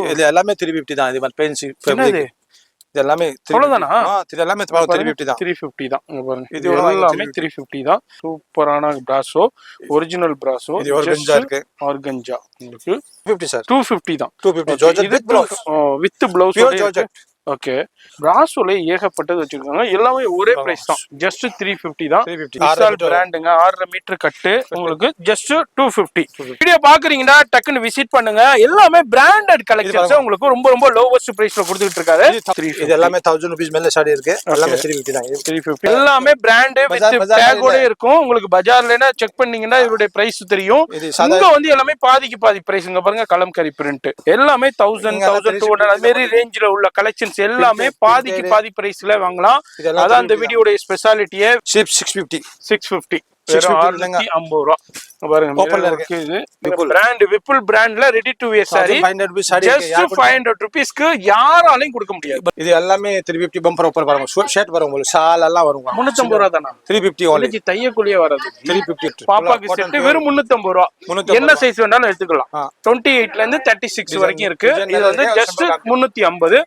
இது எல்லாமே 350 தான். இது மாதிரி பென்சி என்னது இது எல்லாமே அவ்வளவுதானா? இது எல்லாமே 350 தான். 350 தான். இங்க பாருங்க, இது எல்லாமே 350 தான். சூப்பரான பிராசோ, ஒரிஜினல் பிராசோ. இது ஆர்கஞ்சா இருக்கு. ஆர்கஞ்சா உங்களுக்கு 50 சார். 250 தான். 250 georgette with blouse. With blouse georgette. Okay. பிராசோல ஏகப்பட்டது வச்சிருக்காங்க. எல்லாமே ஒரே பிரைஸ் தான். ஜஸ்ட் 350 தான். விசால் பிராண்டுங்க. 6.5 மீட்டர் கட்டு உங்களுக்கு ஜஸ்ட் 250. வீடியோ பாக்குறீங்கன்னா டக்குன்னு விசிட் பண்ணுங்க. எல்லாமே பிராண்டட் கலெக்ஷன்ஸ் உங்களுக்கு ரொம்ப ரொம்ப லோவஸ்ட் பிரைஸ்ல கொடுத்துட்டு இருக்காரு. இது எல்லாமே 1000 ரூபீஸ் மேல ஸ்டார்ட் இருக்கு. எல்லாமே 350 தான். 350 எல்லாமே பிராண்ட் வித் டேகோட இருக்கும். உங்களுக்கு பஜார்லனா செக் பண்ணீங்கன்னா இதோட பிரைஸ் தெரியும். இங்க வந்து எல்லாமே பாதிக்கு பாதி பிரைஸ். இங்க பாருங்க கலம்கரி பிரிண்ட். எல்லாமே 1000 1200 அந்த மாதிரி ரேஞ்சில உள்ள கலெக்ஷன்ஸ் எல்லாமே பாதிக்கு பாதி பிரைஸ்ல வாங்கலாம். அதான் இந்த வீடியோட ஸ்பெஷாலிட்டியே. 650 650 ரூபா பாருங்க. பிராண்ட் விப்புல் பிராண்ட்ல ரெடி டு வேர் சாரி 500 ரூபீஸ்க்கு யாராலையும் கொடுக்க முடியாது. இது எல்லாமே 350 பம்பர் ஆஃபர் வரும். ஷர்ட் வரும், உங்களுக்கு ஷால் எல்லாம் வரும். 350 ரூபா தானா? 350 only. தையக்குள்ளே வராது. 350 பாப்பாக்கு செட் வெறும் 350 ரூபா. என்ன சைஸ் வேணாலும் எடுத்துக்கலாம். 28ல இருந்து 36 வரைக்கும் இருக்கு. இது வந்து ஜஸ்ட் 350.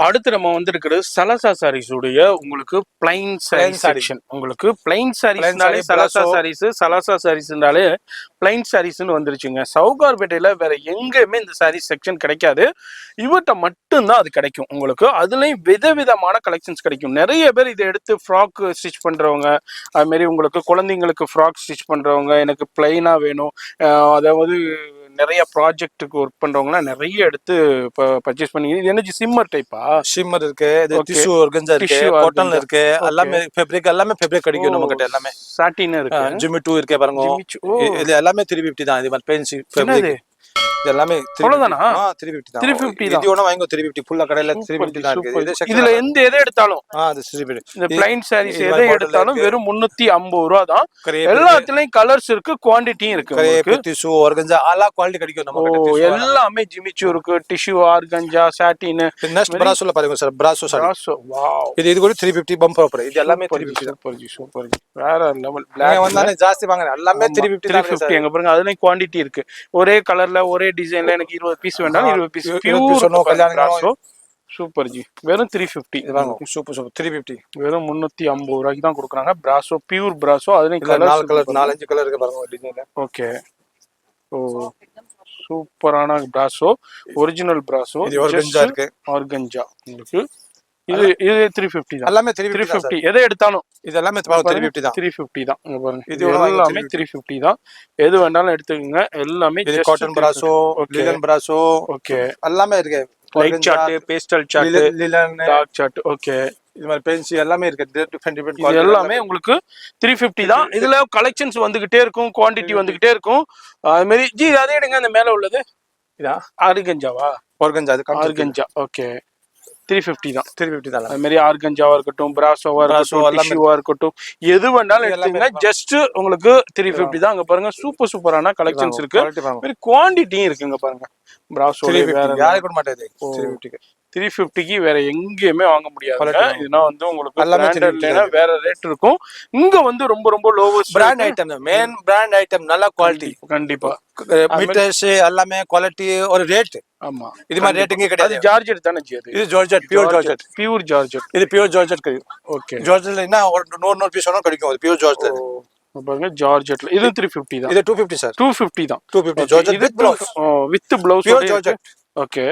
அடுத்து நம்ம வந்திருக்கிறது சலசா சாரீஸ் உடைய உங்களுக்கு பிளைன் சாரீ செக்ஷன். உங்களுக்கு பிளைன் சாரீஸ்னாலே சலசா சாரீஸ், சலசா சாரீஸ்னாலே பிளைன் சாரீஸ்னு வந்துருச்சுங்க. சவுகார்பேட்டையில வேற எங்கேயுமே இந்த சாரீஸ் செக்ஷன் கிடைக்காது. இவர்கிட்ட மட்டும்தான் அது கிடைக்கும் உங்களுக்கு. அதுலயும் விதவிதமான கலெக்ஷன்ஸ் கிடைக்கும். நிறைய பேர் இதை எடுத்து ஃப்ராக் ஸ்டிச் பண்றவங்க, அது மாதிரி உங்களுக்கு குழந்தைங்களுக்கு ஃப்ராக் ஸ்டிச் பண்றவங்க, எனக்கு பிளைனா வேணும், அதாவது நிறைய ப்ராஜெக்ட்டுக்கு ஒர்க் பண்றவங்க நிறைய எடுத்து பர்ச்சேஸ் பண்ணி. இது என்ன சிம்மர் டைப்பா? ஷிம்மர் இருக்கு, இது டிஷ்யூ ஆர்கன்ஜா இருக்கு, காட்டன் இருக்கு, எல்லாமே ஃபேப்ரிக், எல்லாமே ஃபேப்ரிக் கிடைக்கும் நம்ம கிட்ட. எல்லாமே சாட்டின் இருக்கு, ஜிம்மி 2 இருக்கு பாருங்க. இது எல்லாமே 350 தான். இது மாதிரி பென்சி ஃபேப்ரிக் இது எல்லாமே 350 தான். 350 தான். இது ஒண்ணா வாங்குங்க 350 ஃபுல்லா கடையில 350 தான் இருக்கு. இதுல எந்த எதை எடுத்தாலும் அது 350. இந்த பிளைன் சாரீஸ் எதை எடுத்தாலும் வெறும் 350 ரூபா தான். எல்லாத்துலயும் கலர்ஸ் இருக்கு, குவாண்டிட்டியும் இருக்கு. டிஷ்யூ ஆர்கன்ஜா எல்லா குவாலிட்டி கிடைக்கும் நம்ம கிட்ட. எல்லாமே ஜிமிச்சு இருக்கு, டிஷ்யூ ஆர்கன்ஜா, சாட்டின். நெக்ஸ்ட் பிராசோல பாருங்க சார். Brasso sorry. வாவ். இது கூட 350 பம்ப் ஆஃபர். இது எல்லாமே 350 சூப்பர் ஜி, சூப்பர் ஜி. வேற லெவல். பிளாக் வந்தானே ஜாஸ்தி வாங்குங்க. எல்லாமே 350 எங்க பாருங்க. அதுலயும் குவாண்டிட்டி இருக்கு. ஒரே கலர்ல ஒரே டிசைன்ல எனக்கு 20 பீஸ் வேண்டாம். 20 பீஸ் பியூர் கல்யாணம். Super G. வெறும் 350 வாங்க. Super super 350. வெறும் 350 ரூபாய்க்கு தான் கொடுக்குறாங்க. Brasso pure brasso. அதுலயும் கலர் 4-5 கலர் இருக்கு பாருங்க டிசைன்ல. ஓகே. ஓ சூப்பரான பிராசோ, ஒரிஜினல் பிராசோ. இது ஆர்கன்ஜா இருக்கு. ஆர்கன்ஜா உங்களுக்கு இது 350 தான். எல்லாமே 350. எதை எடுத்தாலும் இது எல்லாமே 350 தான். 350 தான். இங்க பாருங்க. இது எல்லாமே 350 தான். எது வேணாலும் எடுத்துக்கங்க. எல்லாமே இது காட்டன் பிராசோ, லினன் பிராசோ. ஓகே. எல்லாமே இருக்கு. Light shade, pastel shade, linen, dark shade. Okay. இது மாதிரி பென்சி எல்லாமே இருக்கு. டிஃபரெண்ட் இது எல்லாமே உங்களுக்கு 350 தான். இதுல கலெக்ஷன்ஸ் வந்துகிட்டே இருக்கும், குவாண்டிட்டி வந்துகிட்டே இருக்கும். அது மாதிரி ஜி அதே எடுங்க. அந்த மேல உள்ளது இதா ஆர்கன்ஜாவா? ஆர்கன்ஜா. அது ஆர்கன்ஜா. ஓகே. 350 தான். 350 தான். அது மாதிரி ஆர்கன்ஜாவா இருக்கட்டும், பிராசோவா இருக்கட்டும், டிஷ்யூவா இருக்கட்டும், எது வேணாலும் எடுத்துங்க. ஜஸ்ட் உங்களுக்கு 350 தான். அங்க பாருங்க சூப்பர் சூப்பரான கலெக்ஷன்ஸ் இருக்கு. குவாண்டிட்டியும் இருக்குங்க பாருங்க. பிராசோ யாரை கூட மாட்டேது 350க்கு. 350க்கு வேற எங்கேயுமே வாங்க முடியாது. இதுனா வந்து உங்களுக்கு வேற ரேட் இருக்கும். இங்க வந்து ரொம்ப ரொம்ப lowest brand item, main brand item, நல்ல குவாலிட்டி. கண்டிப்பா மீட்டர்ஸ் எல்லாமே குவாலிட்டி ஒரு ரேட். ஆமா. இது மாதிரி ரேட்டிங்கே கிடையாது. அது ஜார்ஜெட் தானே ஜி? அது இது georgette, pure georgette. Pure georgette. இது பியூர் ஜார்ஜெட் கிடைக்கும். ஓகே. ஜார்ஜெட்ல என்ன ஒரு 100 பீஸ் வேணும் கிடைக்கும். அது பியூர் ஜார்ஜெட். பாருங்க ஜார்ஜெட்ல. இது 350 தான். இது 250 சார். 250 தான். 250 georgette with blouse. With blouse. Pure georgette. Okay.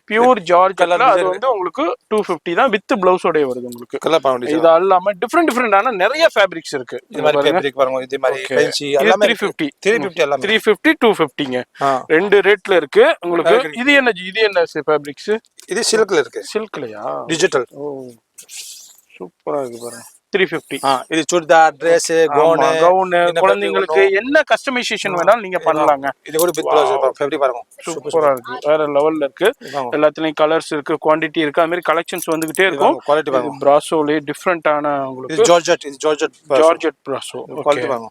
Pure ஜார்ஜெட்ல அது வந்து உங்களுக்கு 250 தான். வித் ப்ளவுஸோட வருது உங்களுக்கு. கலர் பாருங்க. இது எல்லாமே டிஃபரெண்டான நிறைய ஃபேப்ரிக்ஸ் இருக்கு. இது மாதிரி ஃபேப்ரிக் பாருங்க. இது மாதிரி பென்சி எல்லாமே 350 எல்லாமே 350 250ங்க. ரெண்டு ரேட்ல இருக்கு உங்களுக்கு. இது என்ன ஃபேப்ரிக்ஸ்? இது சில்க்ல இருக்கு. சில்க்லயா? டிஜிட்டல். ஓ சூப்பரா இருக்கு பாருங்க. 350. இது சுடிதார் Dress கவுன் கவுன் குழந்தைங்களுக்கு என்ன கஸ்டமைசேஷன் வேணாலும் நீங்க பண்ணலாங்க. இது கூட வித் ப்ளவுஸ் ஃபேப்ரிக் பாருங்க சூப்பரா இருக்கு. வேற லெவல்ல இருக்கு. எல்லாத்துலயும் கலர்ஸ் இருக்கு, குவாண்டிட்டி இருக்கு. அது மாதிரி கலெக்ஷன்ஸ் வந்துகிட்டே இருக்கும். குவாலிட்டி பாருங்க. பிராசோலே டிஃபரண்டான உங்களுக்கு இது ஜார்ஜெட் பிராசோ. குவாலிட்டி பாருங்க.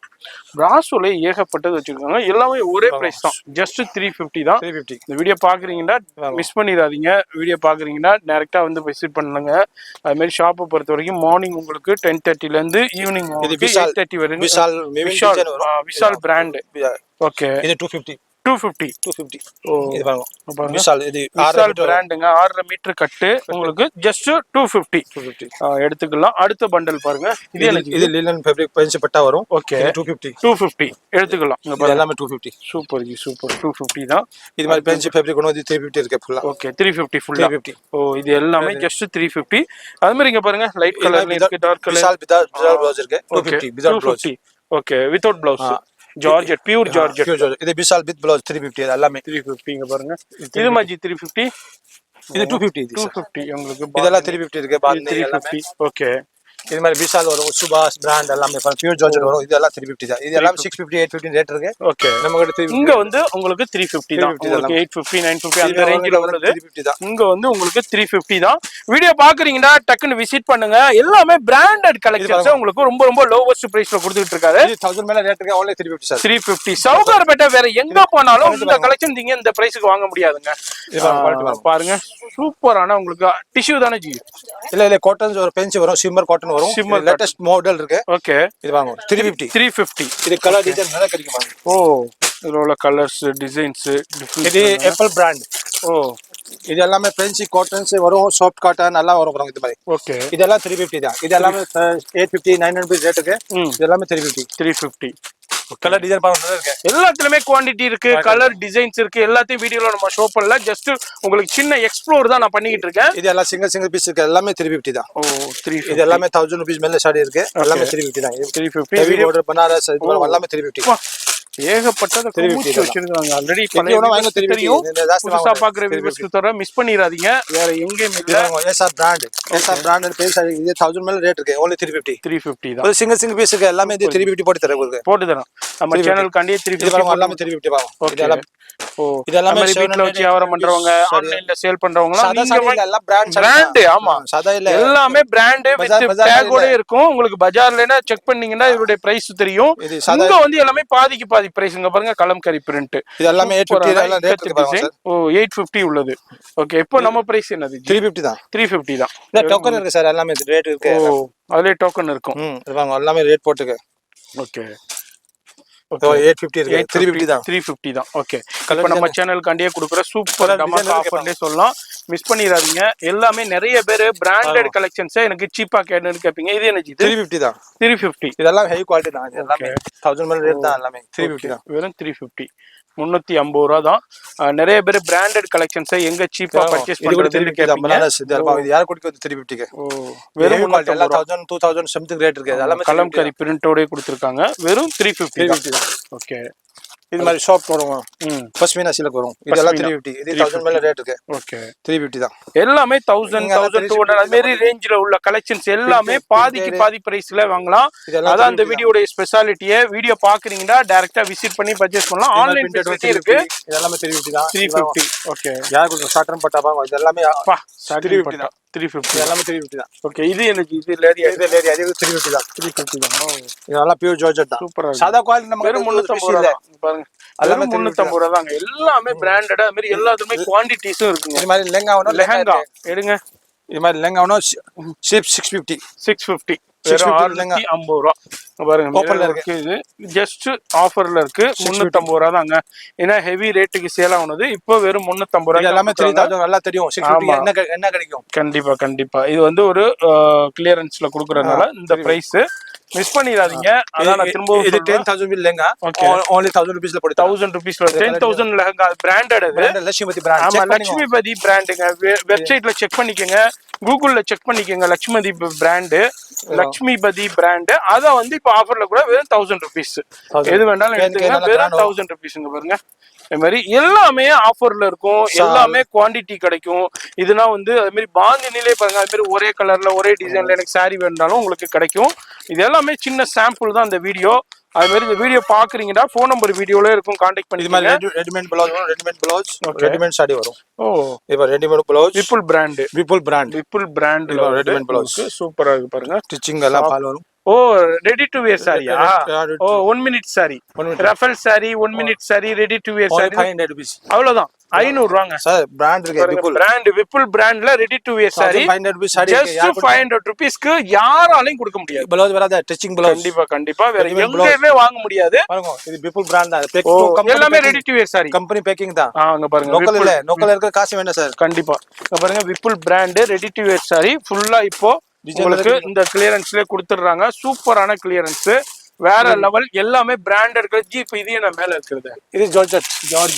பிராசோலே ஏகப்பட்டது வச்சிருக்காங்க. எல்லாமே ஒரே பிரைஸ் தான். ஜஸ்ட் 350 தான். 350. இந்த வீடியோ பாக்குறீங்கன்னா மிஸ் பண்ணிடாதீங்க. வீடியோ பாக்குறீங்கன்னா டைரக்டா வந்து விசிட் பண்ணுங்க. அது மாதிரி ஷாப்பை பொறுத்த வரைக்கும் மார்னிங் உங்களுக்கு 10:30 ல இருந்து ஈவினிங் 8:30 வரைக்கும் விஷால் பிராண்ட். ஓகே இது 250. இது பாருங்க விஷால் இது பிராண்டுங்க. 6.5 மீட்டர் கட்டு உங்களுக்கு ஜஸ்ட் 250 எடுத்துக்கலாம். அடுத்த பண்டல் பாருங்க. இது லினன் ஃபேப்ரிக் பென்சி பட்டா வரும். ஓகே 250 எடுத்துக்கலாம். இங்க பாருங்க எல்லாமே 250. சூப்பர் 250 தான். இது மாதிரி பென்சி ஃபேப்ரிக் ஒன்னு 350 இருக்கு ஃபுல்லா. ஓகே 350 ஃபுல்லா. இது எல்லாமே ஜஸ்ட் 350. அது மாதிரி இங்க பாருங்க லைட் கலர்ல இருக்கு, dark colour. Vishal without blouse இருக்கு 250 without blouse. Okay without blouse. Georgette pure georgette. இது விஷால் வித் ப்ளவுஸ் 350. எல்லாமே 350 இங்க பாருங்க. இது மாதிரி 350. இது 250. 250 உங்களுக்கு இதெல்லாம் 350 இருக்கு. பாருங்க 350. ஓகே இது மாதிரி விஷால் வரும், சுபாஷ் பிராண்ட் எல்லாமே பியூர் ஜார்ஜெட் வரும். இது எல்லாம் 350 தான். இது எல்லாம் 650 850 ரேட் இருக்கு. ஓகே நம்ம கிட்ட இங்க வந்து உங்களுக்கு 350 தான். உங்களுக்கு 850 950 அந்த ரேஞ்சில வருது. 350 தான். இங்க வந்து உங்களுக்கு 350 தான். வீடியோ பாக்குறீங்கன்னா டக்குன்னு விசிட் பண்ணுங்க. எல்லாமே பிராண்டட் கலெக்ஷன்ஸ் உங்களுக்கு ரொம்ப ரொம்ப லோவஸ்ட் பிரைஸ்ல கொடுத்துட்டு இருக்காரு. 1000 மேல ரேட் இருக்கு. only 350 sir. 350. சவுகார்பேட்டை வேற எங்க போனாலும் இந்த கலெக்ஷன் நீங்க இந்த பிரைஸ்க்கு வாங்க முடியாதுங்க. பாருங்க சூப்பரான உங்களுக்கு டிஷ்யூ தானே ஜி? இல்ல காட்டன் ஒரு பென்சி வரும், சிம்மர் காட்டன் வரும். சிம்மர் லேட்டஸ்ட் மாடல் இருக்கு. ஓகே இது வாங்க 350. இது கலர் டிசைன் நல்லா கிடைக்கும். ஓ இதுல உள்ள கலர்ஸ் டிசைன்ஸ் இது ஆப்பிள் பிராண்ட். ஓ இது எல்லாமே பென்சி காட்டன்ஸ் வரும், சாஃப்ட் காட்டன் எல்லாம் வரும் இது மாதிரி. ஓகே இதெல்லாம் 350 தான். இது எல்லாமே 850 900 ரேட் இருக்கு. இது எல்லாமே 350. கலர் டிசைன் பாருங்க இருக்கு. எல்லாத்துலயுமே குவாண்டிட்டி இருக்கு, கலர் டிசைன்ஸ் இருக்கு. எல்லாத்தையும் வீடியோல நம்ம ஷோ பண்ணல. ஜஸ்ட் உங்களுக்கு சின்ன எக்ஸ்ப்ளோர் தான் நான் பண்ணிக்கிட்டு இருக்கேன். இது எல்லாம் சிங்கிள் பீஸ் இருக்கு. எல்லாமே 350 தான். ஓ 350. இது எல்லாமே 1000 rupees மேல சாரி இருக்கு. எல்லாமே 350 தான். 350 ஹெவி border பனாரஸ் இது எல்லாமே 350. ஏகப்பட்டத குமிச்சு வச்சிருக்காங்க. ஆல்ரெடி தெரியும். புதுசா பாக்குற வியூவர்ஸ்க்கு தர மிஸ் பண்ணிராதீங்க. வேற எங்கேயும் இல்ல. எஸ்ஆர் பிராண்ட் பேர் இது 1000 மேல ரேட் இருக்கு. only 350 தான். ஒரு சிங்கிள் பீஸ் இருக்கு. எல்லாமே 350 போட்டு தரேன் உங்களுக்கு. போட்டு தரோம். நம்ம சேனல் காண்டியே 350 எல்லாமே 350 வாங்க. இதெல்லாம் இதெல்லாம் வீட்ல வச்சு வியாபாரம் பண்றவங்க, ஆன்லைன்ல சேல் பண்றவங்க எல்லாம் பிராண்ட். ஆமா சாதா இல்ல, எல்லாமே பிராண்ட் வித் டேகோட இருக்கும். உங்களுக்கு பஜார்லனா செக் பண்ணீங்கன்னா இதோட பிரைஸ் தெரியும். இங்க வந்து எல்லாமே பாதிக்கு பாதி பிரைஸ். இங்க பாருங்க கலம்கரி பிரிண்ட். இது எல்லாமே 850 எல்லாம் ரேட் இருக்கு பாருங்க சார். ஓ 850 உள்ளது. ஓகே இப்போ நம்ம பிரைஸ் என்னது? 350 தான். 350 தான். இல்ல டோக்கன் இருக்கு சார். எல்லாமே ரேட் இருக்கு. ஓ அதுல டோக்கன் இருக்கும். வாங்க எல்லாமே ரேட் போட்டுங்க. ஓகே 850 இருக்கு. 350 தான். 350 தான். ஓகே இப்போ நம்ம சேனல் காண்டியே கொடுக்குற சூப்பர் டமாக்கா ஆஃபர்னே சொல்லலாம். மிஸ் பண்ணிராதீங்க. எல்லாமே நிறைய பேர் பிராண்டட் கலெக்ஷன்ஸ் எனக்கு சீப்பா கேட்னு கேப்பீங்க. இது என்ன? 350 தான். 350. இதெல்லாம் ஹை குவாலிட்டி தான். எல்லாமே 1000 மேல ரேட் தான். எல்லாமே 350 தான். வெறும் 350 350 ரூபா தான். நிறைய பேர் பிராண்டட் கலெக்ஷன்ஸ் எங்க சீப்பா பர்ச்சேஸ் பண்றதுன்னு கேப்பீங்க. இது யார் கொடுக்குது 350 க்கு? வெறும் குவாலிட்டி எல்லாம் 1000 2000 சம்திங் ரேட் இருக்கு. எல்லாமே கலம்கரி பிரிண்டோட கொடுத்திருக்காங்க. வெறும் 350 தான். ஓகே இது மாதிரி ஷாப் வரும். பஸ்மினா சில்க் வரும். இதெல்லாம் 350. இது 1000 மேல ரேட் இருக்கு. ஓகே 350 தான். எல்லாமே 1000 1200 அந்த மாதிரி ரேஞ்சில உள்ள கலெக்ஷன்ஸ் எல்லாமே பாதிக்கு பாதி பிரைஸ்ல வாங்கலாம். அதான் அந்த வீடியோட ஸ்பெஷாலிட்டியே. வீடியோ பாக்குறீங்கன்னா டைரக்டா விசிட் பண்ணி பர்ச்சேஸ் பண்ணலாம். ஆன்லைன் ஃபெசிலிட்டி இருக்கு. இதெல்லாம் 350 தான். 350. ஓகே யாருக்கு சாட்டர்ன் பட்டா பாங்க. இதெல்லாம் 350 தான். 350 எல்லாமே 350 தான். ஓகே இது எனக்கு இது லேரியா அது 350 தான். 350 தான். இதெல்லாம் பியூர் ஜார்ஜெட் தான். சூப்பரா சாதா குவாலிட்டி நம்ம வெறும் 350 ரூபாய் தான். பாருங்க எல்லாமே 350 ரூபாய் தாங்க. எல்லாமே பிராண்டட். அது மாதிரி எல்லாத்துலயும் குவாண்டிட்டிஸும் இருக்குங்க. இது மாதிரி லெஹங்கா எடுங்க. இது மாதிரி லெஹங்கா 650. 650 650 ரூபா பாருங்க. ஓப்பன்ல இருக்கு. இது ஜஸ்ட் ஆஃபர்ல இருக்கு. 350 ரூபா தாங்க. ஏன்னா ஹெவி ரேட்டுக்கு சேல் ஆகுனது இப்போ வெறும் 350 ரூபாய். எல்லாமே 3000 நல்லா தெரியும். 650 என்ன கிடைக்கும்? கண்டிப்பா இது வந்து ஒரு கிளியரன்ஸ்ல குடுக்கறதுனால இந்த பிரைஸ் மிஸ் பண்ணிடாதீங்க. அதான் நான் திரும்ப இது 10000 பில் லெஹங்கா. only 1000 rupeesல போடு. 1000 rupeesல 10000 லெஹங்கா பிராண்டட் அது. லட்சுமிபதி பிராண்ட். ஆமா லட்சுமிபதி பிராண்டுங்க. வெப்சைட்ல செக் பண்ணிக்கங்க, கூகுள்ல செக் பண்ணிக்கங்க. Lakshmipathi brand, Lakshmipathi brand. அத வந்து இப்ப ஆஃபர்ல கூட வெறும் 1000 rupees. எது வேணாலும் எடுத்துங்க. வெறும் 1000 rupeesங்க பாருங்க. அது மாதிரி எல்லாமே ஆஃபர்ல இருக்கும், எல்லாமே குவாண்டிட்டி கிடைக்கும். இதுனா வந்து அது மாதிரி பாந்தினிலே பாருங்க, அது மாதிரி ஒரே கலர்ல ஒரே டிசைன்ல எனக்கு சாரி வேணும்னாலும் உங்களுக்கு கிடைக்கும். இது எல்லாமே சின்ன சாம்பிள் தான் இந்த வீடியோ. அது மாதிரி இந்த வீடியோ பாக்குறீங்கன்னா ஃபோன் நம்பர் வீடியோல இருக்கும், கான்டாக்ட் பண்ணி. இது மாதிரி ரெடிமேட் ப்ளவுஸ் வரும், ரெடிமேட் சாரி வரும். ஓ இப்போ readymade blouse Vipul brand readymade blouse சூப்பரா இருக்கு பாருங்க. ஸ்டிச்சிங் எல்லாம் பால் வரும். ஓ ரெடி டு வேர் சாரியா? ஓ 1 minute sari, ruffle sari, 1 minute sari, ready to wear sari 500 rupees. அவ்வளவுதான், 500 ரூபாங்க சார். பிராண்ட் இருக்கு, விப்புல் பிராண்ட்ல ready to wear sari 500 rupees sari. Just 500 rupeesக்கு யாராலையும் கொடுக்க முடியாது. ப்ளவுஸ் வராத ஸ்டிச்சிங் ப்ளவுஸ். கண்டிப்பா வேற எங்கேயுமே வாங்க முடியாது. பாருங்க இது விப்புல் பிராண்ட் தான். எல்லாமே ready to wear sari, company packing தான். அங்க பாருங்க, லோக்கல் இருக்க காசு வேண்டாம் சார். கண்டிப்பா இங்க பாருங்க, Vipul brand ready to wear sari ஃபுல்லா இப்போ உங்களுக்கு இந்த கிளியரன்ஸ்ல கொடுத்துடுறாங்க. சூப்பரான கிளியரன்ஸ், வேற லெவல். எல்லாமே பிராண்டட் ஜி. இப்போ இது என்ன மேல இருக்குது, இது ஜார்ஜெட். Pure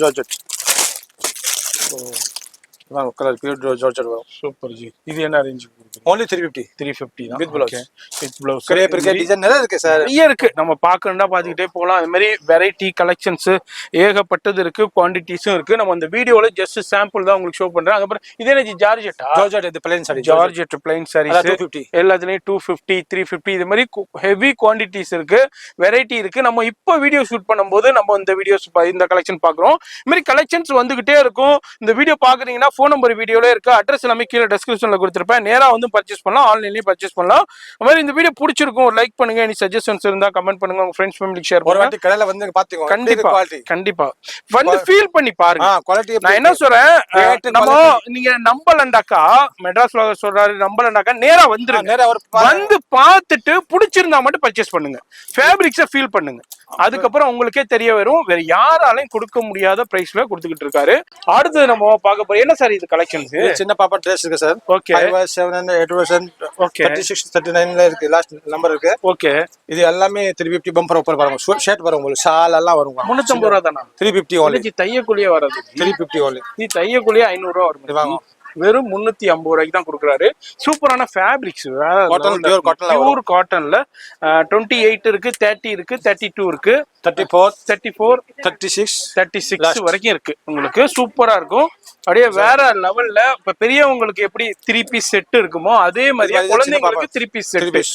georgette. வாங்க கலர் பியூர் ஜார்ஜெட் வரும். சூப்பர் ஜி. இது என்ன ரேஞ்ச்? only 350 தான் with blouse. With blouse. Crepe இருக்கு, டிசைன் நிறைய இருக்கு சார். நிறைய இருக்கு, நம்ம பார்க்கணும்னா பார்த்துக்கிட்டே போகலாம். அது மாதிரி வெரைட்டி கலெக்ஷன்ஸ் ஏகப்பட்டது இருக்கு, குவான்டிட்டிஸும் இருக்கு. நம்ம இந்த வீடியோல ஜஸ்ட் சாம்பிள் தான் உங்களுக்கு ஷோ பண்றேன். அதுக்கப்புறம் இது என்ன ஜார்ஜெட்? இது plain sari, georgette plain saris 250. எல்லாத்துலயும் 250, 350 இது மாதிரி ஹெவி குவான்டிட்டிஸ் இருக்கு, வெரைட்டி இருக்கு. நம்ம இப்போ வீடியோ ஷூட் பண்ணும்போது நம்ம இந்த வீடியோஸ் இந்த கலெக்ஷன் பாக்குறோம். இது மாதிரி கலெக்ஷன்ஸ் வந்துகிட்டே இருக்கும். இந்த வீடியோ பாக்குறீங்கன்னா ஃபோன் நம்பர் வீடியோல இருக்கு, அட்ரஸ் எல்லாமே கீழே டிஸ்கிரிப்ஷன்ல கொடுத்துருப்பேன். நேரா வந்து பர்ச்சேஸ் பண்ணலாம், ஆன்லைன்லயே பர்ச்சேஸ் பண்ணலாம். அது மாதிரி இந்த வீடியோ பிடிச்சிருக்கும், லைக் பண்ணுங்க. எனி சஜஷன்ஸ் இருந்தா கமெண்ட் பண்ணுங்க, உங்க ஃப்ரெண்ட்ஸ் ஃபேமிலிக்கு ஷேர் பண்ணுங்க. ஒரு வாட்டி கடையில வந்து பாத்துக்கோங்க. கண்டிப்பா வந்து ஃபீல் பண்ணி பாருங்க குவாலிட்டி. நான் என்ன சொல்றேன், நம்ம நீங்க நம்பலண்டாக்கா, மெட்ராஸ் vlogger சொல்றாரு, நம்பலண்டாக்கா நேரா வந்துருங்க. வந்து பார்த்துட்டு பிடிச்சிருந்தா மட்டும் பர்ச்சேஸ் பண்ணுங்க, ஃபேப்ரிக்ஸை ஃபீல் பண்ணுங்க. அதுக்கப்புறம் உங்களுக்கே தெரிய வரும், வேற யாராலையும் கொடுக்க முடியாத பிரைஸ்ல கொடுத்துக்கிட்டு இருக்காரு. அடுத்து நம்ம பார்க்க போறோம் என்ன சார் இது கலெக்ஷன்ஸ். சின்ன பாப்பா ட்ரெஸ் இருக்கு சார். ஓகே 700, 800, ஓகே 36, 39ல இருக்கு, லாஸ்ட் நம்பர் இருக்கு. ஓகே இது எல்லாமே 350 பம்பர் ஆஃபர் வரும். ஷர்ட் வரும், உங்களுக்கு ஷால் எல்லாம் வரும். 350 ரூபாய் தானா? 350 only. தையக்குலியே வராது, 350 only. நீ தையக்குலியே 500 ரூபாய் வரும். வெறும் 350 ரூபாய்க்கு தான் கொடுக்குறாரு. சூப்பரான ஃபேப்ரிக்ஸ், பியூர் காட்டன்ல 28 இருக்கு, 30 இருக்கு, 32 இருக்கு, 34, 36 வரைக்கும் இருக்கு. உங்களுக்கு சூப்பரா இருக்கும். அப்படியே வேற லெவல்ல. இப்ப பெரியவங்களுக்கு எப்படி 3 பீஸ் செட் இருக்குமோ அதே மாதிரி குழந்தைங்களுக்கு 3 பீஸ்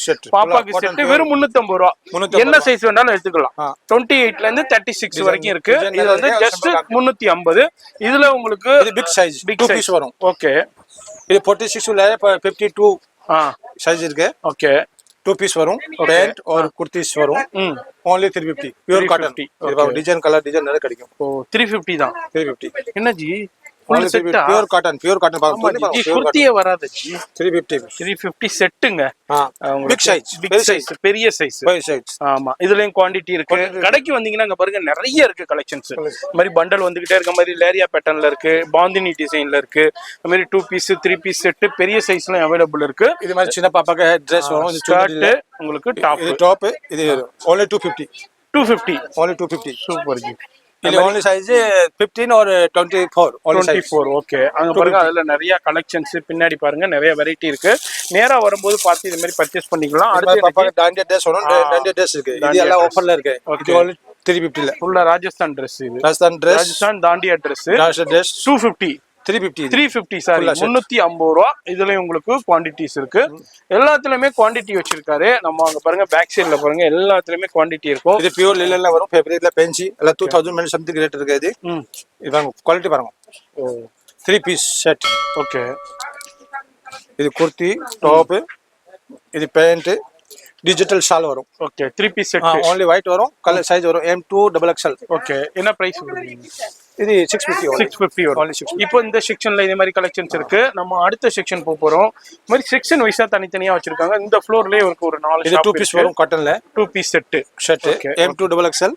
செட், பாப்பாக்கு செட் வெறும் 350 ரூபாய். என்ன சைஸ் வேணாலும் எடுத்துக்கலாம். 28ல இருந்து 36 வரைக்கும் இருக்கு. இது வந்து ஜஸ்ட் 350. இதுல உங்களுக்கு பிக் சைஸ், பிக் சைஸ் வரும். ஓகே இது 46ல 52 சைஸ் இருக்கு. ஓகே 2 பீஸ் வரும், பேண்ட் और कुर्तीस வரும். only 350 pure cotton. Design colour design நிறைய கிடைக்கும். ஓ 350 தான். 350 என்ன ஜி? பியூர் காட்டன் பாருங்க. குர்த்தியே வராது ஜி. 350 செட்டுங்க. பிக் சைஸ், பெரிய சைஸ். ஆமா இதுலயும் குவாண்டிட்டி இருக்கு. கடைக்கு வந்தீங்கன்னா அங்க பாருங்க நிறைய இருக்கு கலெக்ஷன்ஸ். இந்த மாதிரி பண்டல் வந்துகிட்டே இருக்க மாதிரி லேரியா பேட்டர்ன்ல இருக்கு, பாந்தினி டிசைன்ல இருக்கு. இந்த மாதிரி 2 பீஸ் 3 பீஸ் செட் பெரிய சைஸ்லாம் அவைலபிள் இருக்கு. இது மாதிரி சின்ன பாப்பாக்கு ட்ரெஸ் வரும். இது ஷர்ட், உங்களுக்கு டாப் இது only 250 only 250. சூப்பர் ஜி. இது only size 15 or 24 ஓகே. அங்க பாருங்க அதுல நிறைய கலெக்ஷன்ஸ் பின்னாடி பாருங்க நிறைய வெரைட்டி இருக்கு. நேரா வரும்போது பார்த்து இந்த மாதிரி பர்ச்சேஸ் பண்ணிக்கலாம். அடுத்து பாப்பாக்கு டாண்டியா ட்ரெஸ் வரும். டாண்டியா ட்ரெஸ் இருக்கு. இது எல்லாம் ஆஃபர்ல இருக்கு. இது only 350ல ஃபுல்லா ராஜஸ்தான் Dress. இது ராஜஸ்தான் டாண்டியா Dress 250 350 சாரி 350 ரூபா. இதுலயும் உங்களுக்கு குவான்டிட்டிஸ் இருக்கு. எல்லாத்துலயுமே குவான்டிட்டி வச்சிருக்காரு. நம்ம அங்க பாருங்க பேக் சைடுல பாருங்க எல்லாத்துலயுமே குவான்டிட்டி இருக்கும். இது பியூர் லிலன்ல வரும், ஃபேப்ரிக்ல பென்சி எல்லாம் 2000 மேல சம்திங் ரேட் இருக்கு. இது இதாங்க குவாலிட்டி பாருங்க. ஓ 3 பீஸ் செட். ஓகே இது குர்த்தி, டாப், இது பேண்ட், டிஜிட்டல் ஷால் வரும். Okay 3 piece set only white வரும். கலர் சைஸ் வரும் M2 XXL. ஓகே என்ன பிரைஸ் கொடுக்குறீங்க? இது 650 வரும். இப்போ இந்த செக்ஷன்ல இதே மாதிரி கலெக்ஷன்ஸ் இருக்கு. நம்ம அடுத்த செக்ஷன் போறோம். இந்த மாதிரி செக்ஷன் வைஸா தனித்தனியா வச்சிருக்காங்க. இந்த ஃப்ளோர்லயே ஒரு 4 ஷாப். 2 பீஸ் வரும் காட்டன்ல, 2 பீஸ் செட் M2 XXL.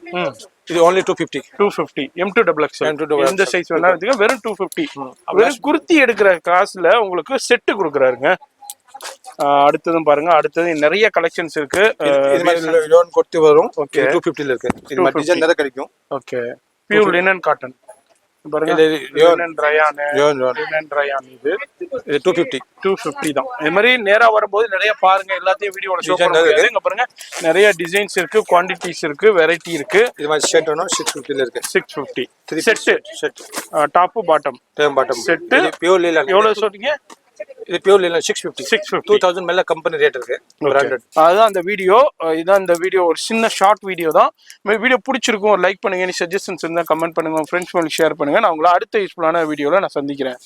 இது only 250 M2 XXL. இந்த சைஸ் வேணா எடுத்துக்க. வெறும் 250. வெறும் குர்த்தி எடுக்கிற காசுல உங்களுக்கு செட் கொடுக்குறாருங்க. அடுத்ததும் பாருங்க, அடுத்தது நிறைய கலெக்ஷன்ஸ் இருக்கு. இது மாதிரி லோன் குர்த்தி வரும். ஓகே 250ல இருக்கு. இது மாதிரி டிசைன் நிறைய கிடைக்கும். ஓகே பியூர் லினன் காட்டன் பாருங்க இது லினன் ரயான் யோன் லினன் ரயான் இது இது 250 250 தான். இது மாதிரி நேரா வரும்போது நிறைய பாருங்க, எல்லாத்தையும் வீடியோல ஷோ பண்ண முடியாது. இங்க பாருங்க நிறைய டிசைன்ஸ் இருக்கு, குவாண்டிட்டிஸ் இருக்கு, வெரைட்டி இருக்கு. இது மாதிரி ஷர்ட் வேணும் 650 ல இருக்கு. 650 set top bottom set pure linen. எவ்வளவு சொல்றீங்க? இது பியூர் லினன் 650 2000 மேல கம்பெனி ரேட் இருக்கு. பிராண்டட். அதுதான் அந்த வீடியோ. இதான் இந்த வீடியோ, ஒரு சின்ன ஷார்ட் வீடியோ தான். வீடியோ பிடிச்சிருக்கும், லைக் பண்ணுங்க. நீ சஜஷன்ஸ் இருந்தா கமெண்ட் பண்ணுங்க, ஃப்ரெண்ட்ஸ் ஷேர் பண்ணுங்க. நான் உங்களை அடுத்த யூஸ்ஃபுல்லான வீடியோல நான் சந்திக்கிறேன்.